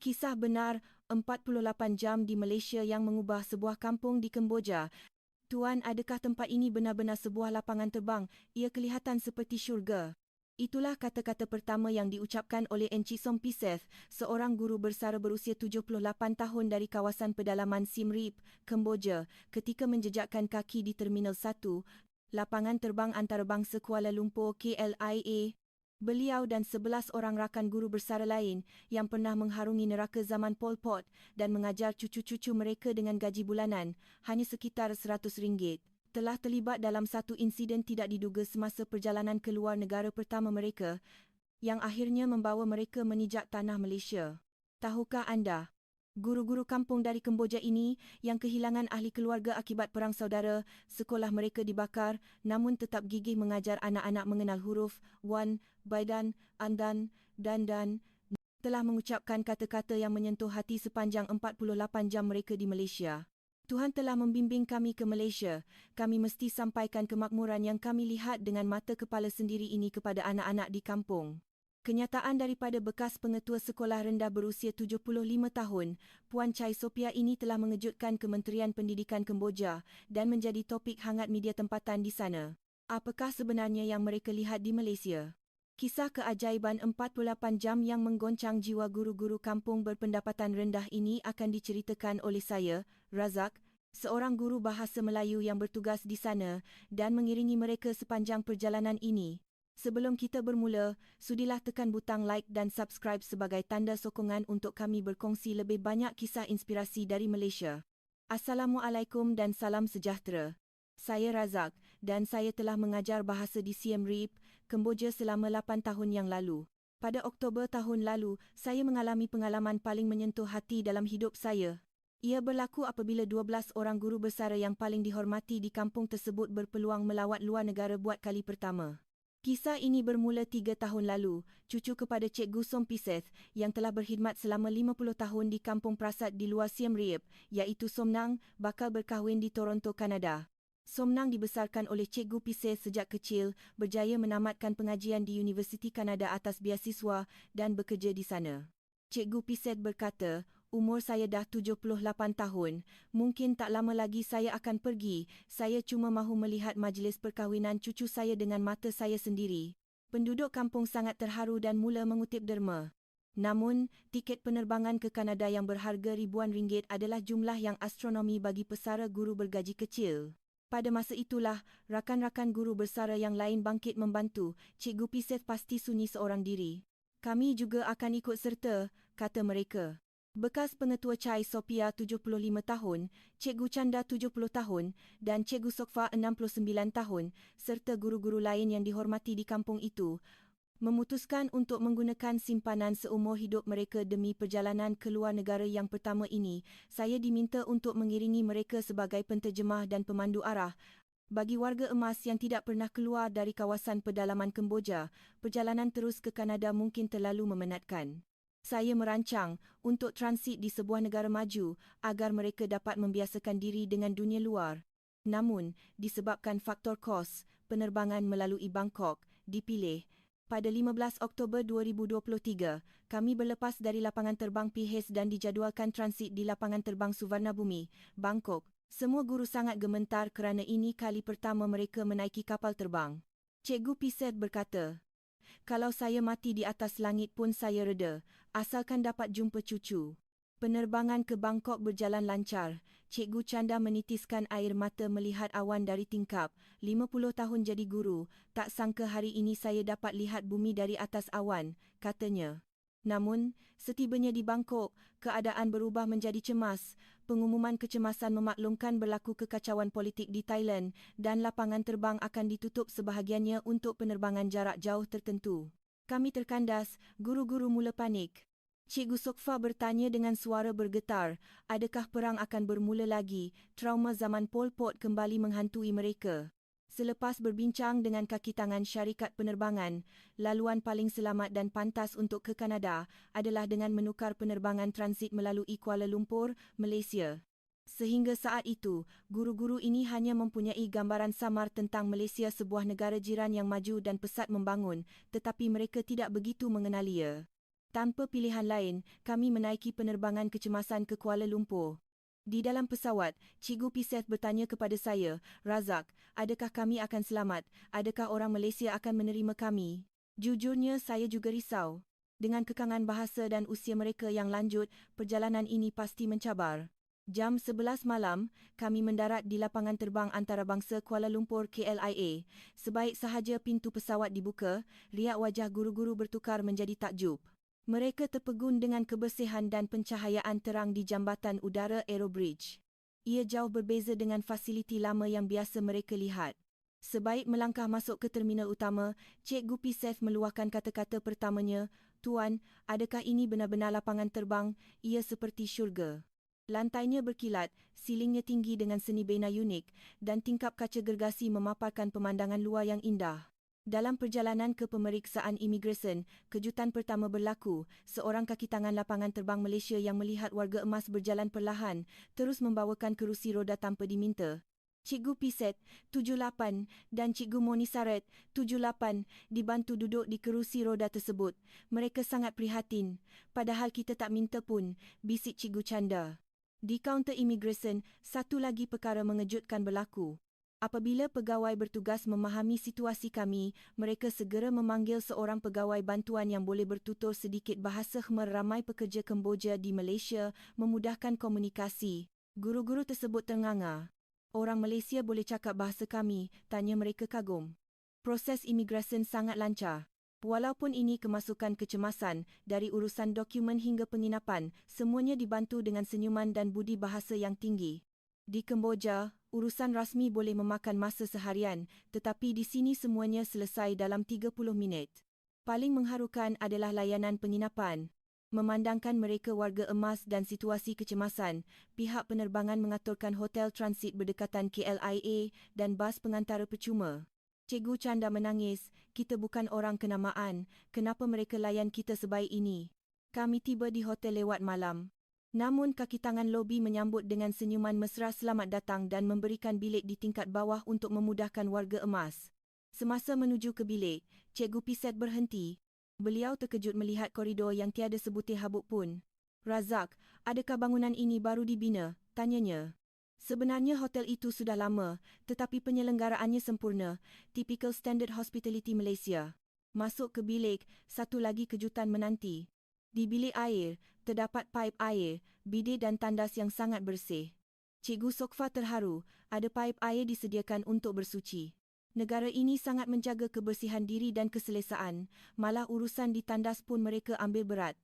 Kisah benar, 48 jam di Malaysia yang mengubah sebuah kampung di Kemboja. Tuan, adakah tempat ini benar-benar sebuah lapangan terbang? Ia kelihatan seperti syurga. Itulah kata-kata pertama yang diucapkan oleh Encik Som Piseth, seorang guru bersara berusia 78 tahun dari kawasan pedalaman Siem Reap, Kemboja, ketika menjejakkan kaki di Terminal 1, lapangan terbang antarabangsa Kuala Lumpur KLIA. Beliau dan 11 orang rakan guru bersara lain yang pernah mengharungi neraka zaman Pol Pot dan mengajar cucu-cucu mereka dengan gaji bulanan, hanya sekitar RM100, telah terlibat dalam satu insiden tidak diduga semasa perjalanan ke luar negara pertama mereka, yang akhirnya membawa mereka menijak tanah Malaysia. Tahukah anda? Guru-guru kampung dari Kemboja ini yang kehilangan ahli keluarga akibat perang saudara, sekolah mereka dibakar, namun tetap gigih mengajar anak-anak mengenal huruf wan, baidan, andan, dan, telah mengucapkan kata-kata yang menyentuh hati sepanjang 48 jam mereka di Malaysia. Tuhan telah membimbing kami ke Malaysia. Kami mesti sampaikan kemakmuran yang kami lihat dengan mata kepala sendiri ini kepada anak-anak di kampung. Kenyataan daripada bekas pengetua sekolah rendah berusia 75 tahun, Puan Chai Sophia ini telah mengejutkan Kementerian Pendidikan Kemboja dan menjadi topik hangat media tempatan di sana. Apakah sebenarnya yang mereka lihat di Malaysia? Kisah keajaiban 48 jam yang menggoncang jiwa guru-guru kampung berpendapatan rendah ini akan diceritakan oleh saya, Razak, seorang guru bahasa Melayu yang bertugas di sana dan mengiringi mereka sepanjang perjalanan ini. Sebelum kita bermula, sudilah tekan butang like dan subscribe sebagai tanda sokongan untuk kami berkongsi lebih banyak kisah inspirasi dari Malaysia. Assalamualaikum dan salam sejahtera. Saya Razak dan saya telah mengajar bahasa di Siem Reap, Kemboja selama 8 tahun yang lalu. Pada Oktober tahun lalu, saya mengalami pengalaman paling menyentuh hati dalam hidup saya. Ia berlaku apabila 12 orang guru bersara yang paling dihormati di kampung tersebut berpeluang melawat luar negara buat kali pertama. Kisah ini bermula 3 tahun lalu, cucu kepada Cikgu Som Piseth yang telah berkhidmat selama 50 tahun di kampung Prasat di luar Siem Reap, iaitu Somnang, bakal berkahwin di Toronto, Kanada. Somnang dibesarkan oleh Cikgu Piseth sejak kecil, berjaya menamatkan pengajian di Universiti Kanada atas biasiswa dan bekerja di sana. Cikgu Piseth berkata, umur saya dah 78 tahun, mungkin tak lama lagi saya akan pergi, saya cuma mahu melihat majlis perkahwinan cucu saya dengan mata saya sendiri. Penduduk kampung sangat terharu dan mula mengutip derma. Namun, tiket penerbangan ke Kanada yang berharga ribuan ringgit adalah jumlah yang astronomi bagi pesara guru bergaji kecil. Pada masa itulah, rakan-rakan guru bersara yang lain bangkit membantu. Cikgu Piseth pasti sunyi seorang diri. Kami juga akan ikut serta, kata mereka. Bekas pengetua Chai Sophia 75 tahun, Cikgu Chanda 70 tahun dan Cikgu Sokfa 69 tahun serta guru-guru lain yang dihormati di kampung itu memutuskan untuk menggunakan simpanan seumur hidup mereka demi perjalanan ke luar negara yang pertama ini. Saya diminta untuk mengiringi mereka sebagai penterjemah dan pemandu arah. Bagi warga emas yang tidak pernah keluar dari kawasan pedalaman Kemboja, perjalanan terus ke Kanada mungkin terlalu memenatkan. Saya merancang untuk transit di sebuah negara maju agar mereka dapat membiasakan diri dengan dunia luar. Namun, disebabkan faktor kos, penerbangan melalui Bangkok dipilih. Pada 15 Oktober 2023, kami berlepas dari lapangan terbang PH dan dijadualkan transit di lapangan terbang Suvarnabhumi, Bangkok. Semua guru sangat gementar kerana ini kali pertama mereka menaiki kapal terbang. Cikgu Piseth berkata, kalau saya mati di atas langit pun saya reda, asalkan dapat jumpa cucu. Penerbangan ke Bangkok berjalan lancar. Cikgu Chanda menitiskan air mata melihat awan dari tingkap. 50 tahun jadi guru, tak sangka hari ini saya dapat lihat bumi dari atas awan, katanya. Namun, setibanya di Bangkok, keadaan berubah menjadi cemas. Pengumuman kecemasan memaklumkan berlaku kekacauan politik di Thailand dan lapangan terbang akan ditutup sebahagiannya untuk penerbangan jarak jauh tertentu. Kami terkandas, guru-guru mula panik. Cikgu Sokfa bertanya dengan suara bergetar, adakah perang akan bermula lagi? Trauma zaman Pol Pot kembali menghantui mereka. Selepas berbincang dengan kaki tangan syarikat penerbangan, laluan paling selamat dan pantas untuk ke Kanada adalah dengan menukar penerbangan transit melalui Kuala Lumpur, Malaysia. Sehingga saat itu, guru-guru ini hanya mempunyai gambaran samar tentang Malaysia, sebuah negara jiran yang maju dan pesat membangun, tetapi mereka tidak begitu mengenali ia. Tanpa pilihan lain, kami menaiki penerbangan kecemasan ke Kuala Lumpur. Di dalam pesawat, Cikgu Piseth bertanya kepada saya, "Razak, adakah kami akan selamat? Adakah orang Malaysia akan menerima kami?" Jujurnya, saya juga risau. Dengan kekangan bahasa dan usia mereka yang lanjut, perjalanan ini pasti mencabar. Jam 11 malam, kami mendarat di lapangan terbang antarabangsa Kuala Lumpur KLIA. Sebaik sahaja pintu pesawat dibuka, riak wajah guru-guru bertukar menjadi takjub. Mereka terpegun dengan kebersihan dan pencahayaan terang di jambatan udara Aerobridge. Ia jauh berbeza dengan fasiliti lama yang biasa mereka lihat. Sebaik melangkah masuk ke terminal utama, Cikgu Piseth meluahkan kata-kata pertamanya, "Tuan, adakah ini benar-benar lapangan terbang? Ia seperti syurga." Lantainya berkilat, silingnya tinggi dengan seni bena unik, dan tingkap kaca gergasi memaparkan pemandangan luar yang indah. Dalam perjalanan ke pemeriksaan imigresen, kejutan pertama berlaku. Seorang kaki tangan lapangan terbang Malaysia yang melihat warga emas berjalan perlahan, terus membawakan kerusi roda tanpa diminta. Cikgu Piseth, 78, dan Cikgu Monisaret, 78, dibantu duduk di kerusi roda tersebut. Mereka sangat prihatin. "Padahal kita tak minta pun," bisik Cikgu Chanda. Di kaunter imigresen, satu lagi perkara mengejutkan berlaku. Apabila pegawai bertugas memahami situasi kami, mereka segera memanggil seorang pegawai bantuan yang boleh bertutur sedikit bahasa Khmer. Ramai pekerja Kemboja di Malaysia memudahkan komunikasi. Guru-guru tersebut ternganga. "Orang Malaysia boleh cakap bahasa kami?" tanya mereka kagum. Proses imigresen sangat lancar. Walaupun ini kemasukan kecemasan, dari urusan dokumen hingga penginapan, semuanya dibantu dengan senyuman dan budi bahasa yang tinggi. Di Kemboja, urusan rasmi boleh memakan masa seharian, tetapi di sini semuanya selesai dalam 30 minit. Paling mengharukan adalah layanan penginapan. Memandangkan mereka warga emas dan situasi kecemasan, pihak penerbangan mengaturkan hotel transit berdekatan KLIA dan bas pengantara percuma. Cikgu Chanda menangis, "Kita bukan orang kenamaan, kenapa mereka layan kita sebaik ini?" Kami tiba di hotel lewat malam. Namun kaki tangan lobi menyambut dengan senyuman mesra selamat datang dan memberikan bilik di tingkat bawah untuk memudahkan warga emas. Semasa menuju ke bilik, Cikgu Piseth berhenti. Beliau terkejut melihat koridor yang tiada sebutir habuk pun. "Razak, adakah bangunan ini baru dibina?" tanyanya. Sebenarnya hotel itu sudah lama, tetapi penyelenggaraannya sempurna, typical standard hospitality Malaysia. Masuk ke bilik, satu lagi kejutan menanti. Di bilik air, terdapat paip air, bidet dan tandas yang sangat bersih. Cikgu Sokfa terharu, ada paip air disediakan untuk bersuci. Negara ini sangat menjaga kebersihan diri dan keselesaan, malah urusan di tandas pun mereka ambil berat.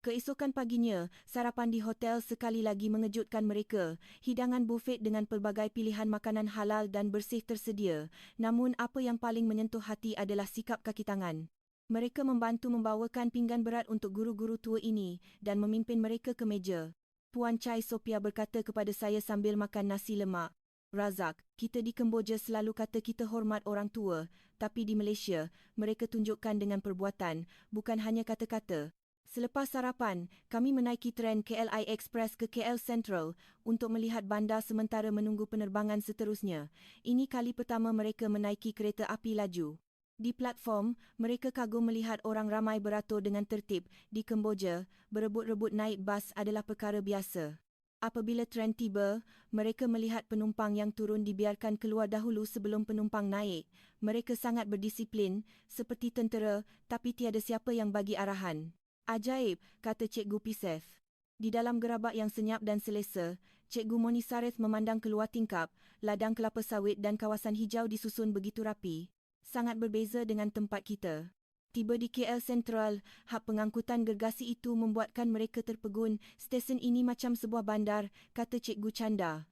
Keesokan paginya, sarapan di hotel sekali lagi mengejutkan mereka. Hidangan bufet dengan pelbagai pilihan makanan halal dan bersih tersedia. Namun apa yang paling menyentuh hati adalah sikap kaki tangan. Mereka membantu membawakan pinggan berat untuk guru-guru tua ini dan memimpin mereka ke meja. Puan Chai Sophia berkata kepada saya sambil makan nasi lemak, "Razak, kita di Kemboja selalu kata kita hormat orang tua, tapi di Malaysia, mereka tunjukkan dengan perbuatan, bukan hanya kata-kata." Selepas sarapan, kami menaiki tren KLIA Express ke KL Central untuk melihat bandar sementara menunggu penerbangan seterusnya. Ini kali pertama mereka menaiki kereta api laju. Di platform, mereka kagum melihat orang ramai beratur dengan tertib. Di Kemboja, berebut-rebut naik bas adalah perkara biasa. Apabila tren tiba, mereka melihat penumpang yang turun dibiarkan keluar dahulu sebelum penumpang naik. Mereka sangat berdisiplin, seperti tentera, tapi tiada siapa yang bagi arahan. "Ajaib," kata Cikgu Piseth. Di dalam gerabak yang senyap dan selesa, Cikgu Monisaret memandang keluar tingkap, ladang kelapa sawit dan kawasan hijau disusun begitu rapi. Sangat berbeza dengan tempat kita. Tiba di KL Central, hab pengangkutan gergasi itu membuatkan mereka terpegun. "Stesen ini macam sebuah bandar," kata Cikgu Chanda.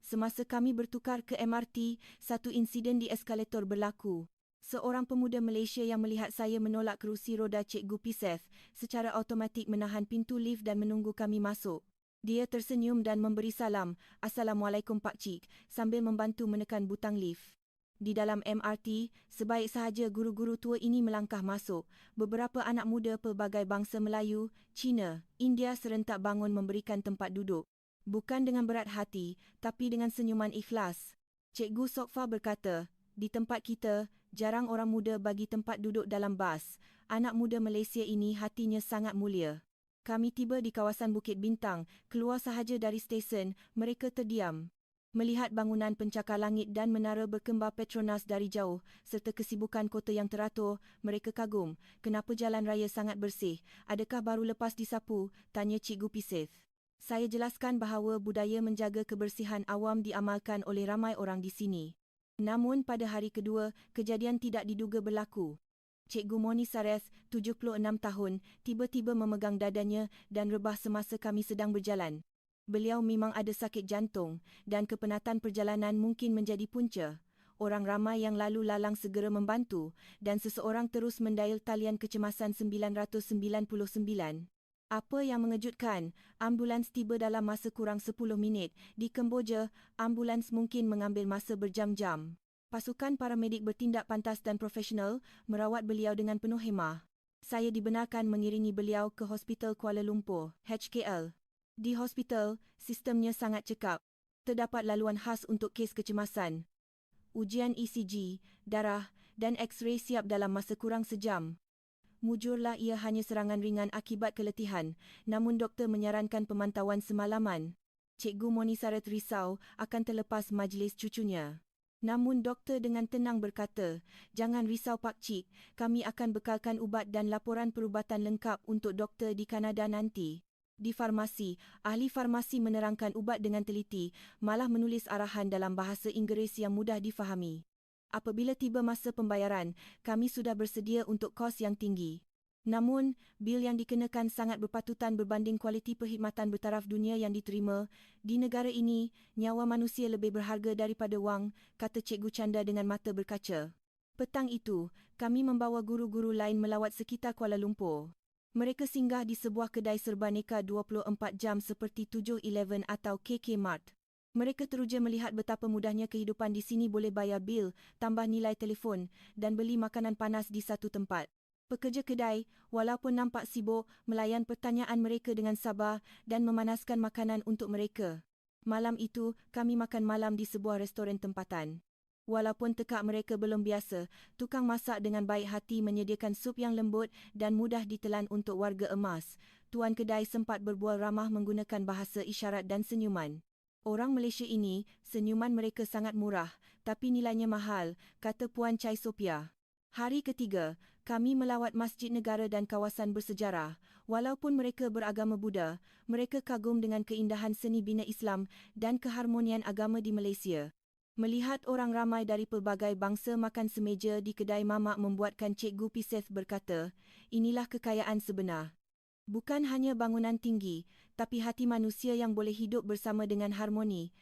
Semasa kami bertukar ke MRT, satu insiden di eskalator berlaku. Seorang pemuda Malaysia yang melihat saya menolak kerusi roda Cikgu Piseth, secara automatik menahan pintu lift dan menunggu kami masuk. Dia tersenyum dan memberi salam, "Assalamualaikum Pak Cik," sambil membantu menekan butang lift. Di dalam MRT, sebaik sahaja guru-guru tua ini melangkah masuk, beberapa anak muda pelbagai bangsa Melayu, Cina, India serentak bangun memberikan tempat duduk. Bukan dengan berat hati, tapi dengan senyuman ikhlas. Cikgu Sokfa berkata, "Di tempat kita, Jarang orang muda bagi tempat duduk dalam bas. Anak muda Malaysia ini hatinya sangat mulia. Kami tiba di kawasan Bukit Bintang, keluar sahaja dari stesen, mereka terdiam. Melihat bangunan pencakar langit dan menara berkembar Petronas dari jauh, serta kesibukan kota yang teratur, mereka kagum. Kenapa jalan raya sangat bersih? Adakah baru lepas disapu? Tanya Cikgu Pisith. Saya jelaskan bahawa budaya menjaga kebersihan awam diamalkan oleh ramai orang di sini. Namun pada hari kedua, kejadian tidak diduga berlaku. Cikgu Moni Sareth, 76 tahun, tiba-tiba memegang dadanya dan rebah semasa kami sedang berjalan. Beliau memang ada sakit jantung dan kepenatan perjalanan mungkin menjadi punca. Orang ramai yang lalu lalang segera membantu dan seseorang terus mendial talian kecemasan 999. Apa yang mengejutkan, ambulans tiba dalam masa kurang 10 minit. Di Kemboja, ambulans mungkin mengambil masa berjam-jam. Pasukan paramedik bertindak pantas dan profesional, merawat beliau dengan penuh hemah. Saya dibenarkan mengiringi beliau ke Hospital Kuala Lumpur, HKL. Di hospital, sistemnya sangat cekap. Terdapat laluan khas untuk kes kecemasan. Ujian ECG, darah dan X-ray siap dalam masa kurang sejam. Mujurlah ia hanya serangan ringan akibat keletihan, namun doktor menyarankan pemantauan semalaman. Cikgu Moni Sareth risau akan terlepas majlis cucunya. Namun doktor dengan tenang berkata, "Jangan risau Pak Cik, kami akan bekalkan ubat dan laporan perubatan lengkap untuk doktor di Kanada nanti." Di farmasi, ahli farmasi menerangkan ubat dengan teliti, malah menulis arahan dalam bahasa Inggeris yang mudah difahami. Apabila tiba masa pembayaran, kami sudah bersedia untuk kos yang tinggi. Namun, bil yang dikenakan sangat berpatutan berbanding kualiti perkhidmatan bertaraf dunia yang diterima. Di negara ini, nyawa manusia lebih berharga daripada wang, kata Cikgu Chanda dengan mata berkaca. Petang itu, kami membawa guru-guru lain melawat sekitar Kuala Lumpur. Mereka singgah di sebuah kedai serbaneka 24 jam seperti 7-Eleven atau KK Mart. Mereka teruja melihat betapa mudahnya kehidupan di sini, boleh bayar bil, tambah nilai telefon dan beli makanan panas di satu tempat. Pekerja kedai, walaupun nampak sibuk, melayan pertanyaan mereka dengan sabar dan memanaskan makanan untuk mereka. Malam itu, kami makan malam di sebuah restoran tempatan. Walaupun tekak mereka belum biasa, tukang masak dengan baik hati menyediakan sup yang lembut dan mudah ditelan untuk warga emas. Tuan kedai sempat berbual ramah menggunakan bahasa isyarat dan senyuman. Orang Malaysia ini, senyuman mereka sangat murah, tapi nilainya mahal, kata Puan Chai Sophia. Hari ketiga, kami melawat masjid negara dan kawasan bersejarah. Walaupun mereka beragama Buddha, mereka kagum dengan keindahan seni bina Islam dan keharmonian agama di Malaysia. Melihat orang ramai dari pelbagai bangsa makan semeja di kedai mamak membuatkan Cikgu Pisith berkata, "Inilah kekayaan sebenar. Bukan hanya bangunan tinggi, tapi hati manusia yang boleh hidup bersama dengan harmoni."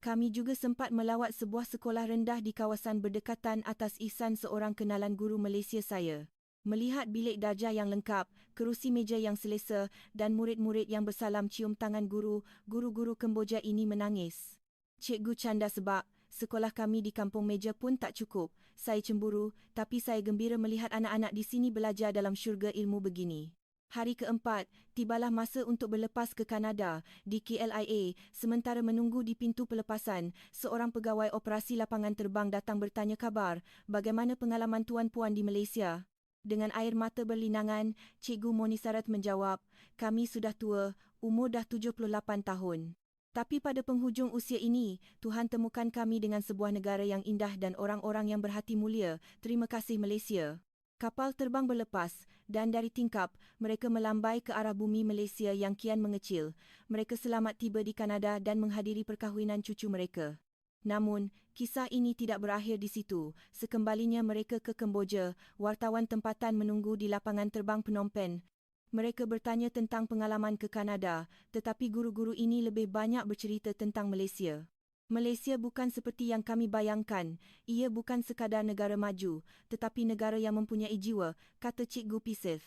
Kami juga sempat melawat sebuah sekolah rendah di kawasan berdekatan atas ihsan seorang kenalan guru Malaysia saya. Melihat bilik darjah yang lengkap, kerusi meja yang selesa dan murid-murid yang bersalam cium tangan guru-guru Kemboja ini menangis. Cikgu Chanda sebab, "Sekolah kami di kampung meja pun tak cukup. Saya cemburu, tapi saya gembira melihat anak-anak di sini belajar dalam syurga ilmu begini." Hari keempat, tibalah masa untuk berlepas ke Kanada. Di KLIA, sementara menunggu di pintu pelepasan, seorang pegawai operasi lapangan terbang datang bertanya khabar, "Bagaimana pengalaman tuan-puan di Malaysia?" Dengan air mata berlinangan, Cikgu Moni Sareth menjawab, "Kami sudah tua, umur dah 78 tahun. Tapi pada penghujung usia ini, Tuhan temukan kami dengan sebuah negara yang indah dan orang-orang yang berhati mulia. Terima kasih Malaysia." Kapal terbang berlepas dan dari tingkap, mereka melambai ke arah bumi Malaysia yang kian mengecil. Mereka selamat tiba di Kanada dan menghadiri perkahwinan cucu mereka. Namun, kisah ini tidak berakhir di situ. Sekembalinya mereka ke Kemboja, wartawan tempatan menunggu di lapangan terbang Phnom Penh. Mereka bertanya tentang pengalaman ke Kanada, tetapi guru-guru ini lebih banyak bercerita tentang Malaysia. "Malaysia bukan seperti yang kami bayangkan. Ia bukan sekadar negara maju, tetapi negara yang mempunyai jiwa," kata Cikgu Pisith.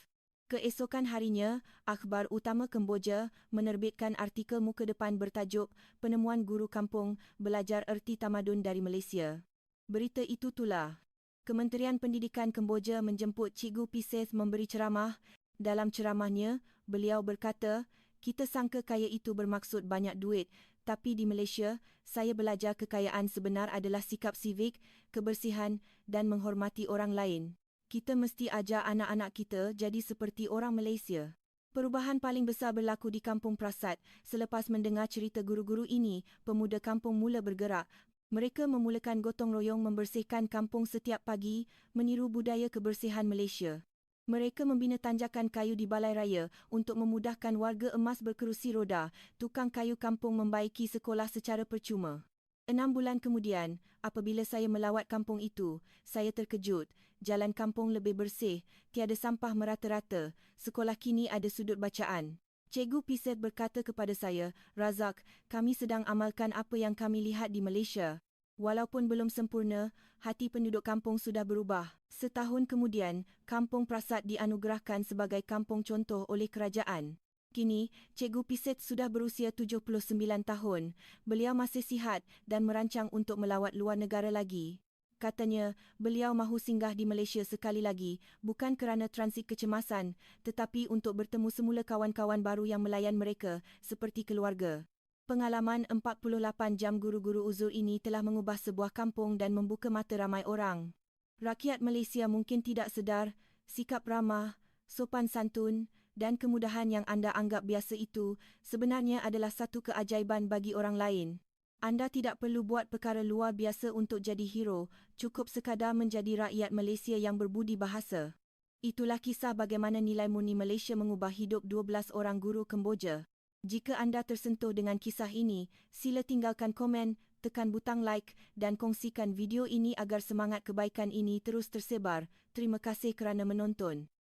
Keesokan harinya, akhbar utama Kemboja menerbitkan artikel muka depan bertajuk "Penemuan Guru Kampung Belajar Erti Tamadun dari Malaysia." Berita itu tular. Kementerian Pendidikan Kemboja menjemput Cikgu Pisith memberi ceramah. Dalam ceramahnya, beliau berkata, "Kita sangka kaya itu bermaksud banyak duit, Tapi di Malaysia, saya belajar kekayaan sebenar adalah sikap sivik, kebersihan dan menghormati orang lain. Kita mesti ajar anak-anak kita jadi seperti orang Malaysia. Perubahan paling besar berlaku di Kampung Prasat. Selepas mendengar cerita guru-guru ini, pemuda kampung mula bergerak. Mereka memulakan gotong royong membersihkan kampung setiap pagi, meniru budaya kebersihan Malaysia. Mereka membina tanjakan kayu di Balai Raya untuk memudahkan warga emas berkerusi roda. Tukang kayu kampung membaiki sekolah secara percuma. 6 bulan kemudian, apabila saya melawat kampung itu, saya terkejut. Jalan kampung lebih bersih, tiada sampah merata-rata. Sekolah kini ada sudut bacaan. Cikgu Piset berkata kepada saya, "Razak, kami sedang amalkan apa yang kami lihat di Malaysia." Walaupun belum sempurna, hati penduduk kampung sudah berubah. Setahun kemudian, Kampung Prasat dianugerahkan sebagai kampung contoh oleh kerajaan. Kini, Cikgu Piset sudah berusia 79 tahun. Beliau masih sihat dan merancang untuk melawat luar negara lagi. Katanya, beliau mahu singgah di Malaysia sekali lagi, bukan kerana transit kecemasan, tetapi untuk bertemu semula kawan-kawan baru yang melayan mereka, seperti keluarga. Pengalaman 48 jam guru-guru uzur ini telah mengubah sebuah kampung dan membuka mata ramai orang. Rakyat Malaysia mungkin tidak sedar, sikap ramah, sopan santun dan kemudahan yang anda anggap biasa itu sebenarnya adalah satu keajaiban bagi orang lain. Anda tidak perlu buat perkara luar biasa untuk jadi hero, cukup sekadar menjadi rakyat Malaysia yang berbudi bahasa. Itulah kisah bagaimana nilai murni Malaysia mengubah hidup 12 orang guru Kemboja. Jika anda tersentuh dengan kisah ini, sila tinggalkan komen, tekan butang like dan kongsikan video ini agar semangat kebaikan ini terus tersebar. Terima kasih kerana menonton.